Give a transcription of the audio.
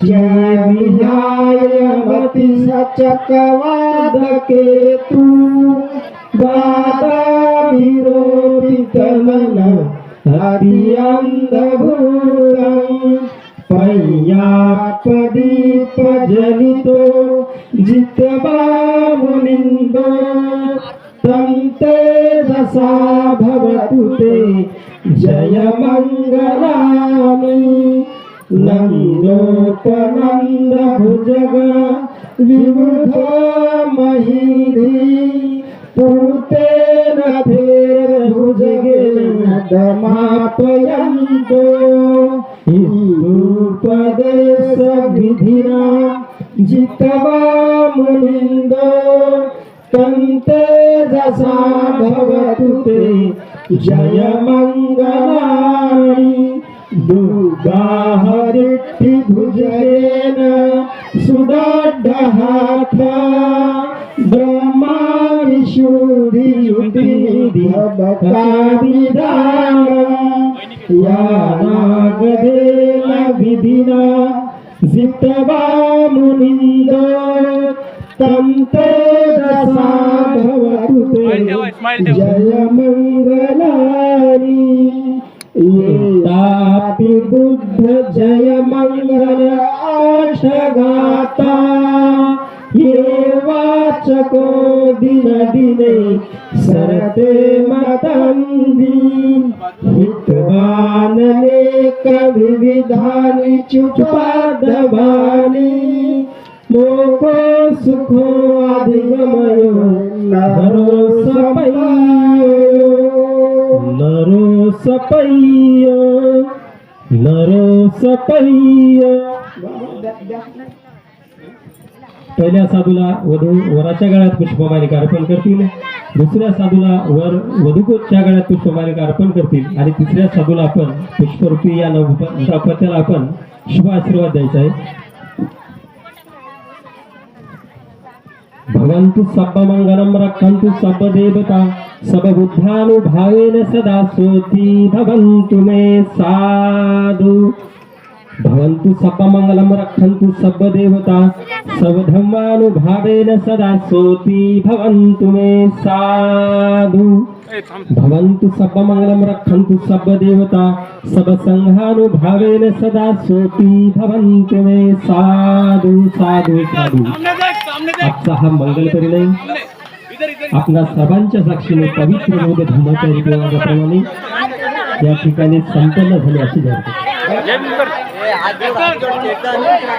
जय विहायमति सचकवाद केतु दादा विरोपितमन हरियंधभूतं पय्यापदीपजनितो जित्वा मुनिन्दो तं तेजसा भवतु ते जयमङ्गलानि नन्दोपनन्द भुजग विबुधो महीधि पूतेन भुजगेन दमापयन्तो हिन्दूपदेश विधिना जित्वा मुनिन्दो तं तेजसा भवतु ते जयमङ्गलानि दुर्गाहरिष्ठि भुजेन सुदृढहाथ ब्रह्मा विशुद्धियुतिनिधि भक्ताभिधान यानागदेन विधिना जित्वा मुनिन्दो तं तेजसा भवतु ते जयमङ्गलानि येतापि बुद्ध जय मंगल आशगाता ये वाचको दिन दिने सरते मतंदी हितवान नेक विविधानि चुपादवानि मोको सुखो अधिगमयो नरो सपय्य पहिल्या साधूला वधू वराच्या गळ्यात पुष्पमालिका अर्पण करतील, दुसऱ्या साधूला वर वधूच्या गळ्यात पुष्पमालिका अर्पण करतील आणि तिसऱ्या साधूला आपण पुष्परूपी या नवदंपत्याला आपण शुभ आशीर्वाद द्यायचा आहे. भवन्तु सर्वमङ्गलं रक्षन्तु सर्वदेवता सर्वबुद्धानुभावेन सदा सोति भवन्तु मे साधु. भवन्तु सर्वमङ्गलं रक्षन्तु सर्वदेवता सर्वधर्मानुभावेन सदा सोति भवन्तु मे साधु. भवन्तु सर्वमङ्गलं रक्षन्तु सर्वदेवता सर्वसंघानुभावेन सदा सोति भवन्तु मे साधु साधु साधु. आजचा हा मंगल परिणय आपल्या सर्वांच्या साक्षीने पवित्र बौद्ध धर्माच्या रीतिरिवाजाप्रमाणे या ठिकाणी संपन्न झाले अशी जाणते.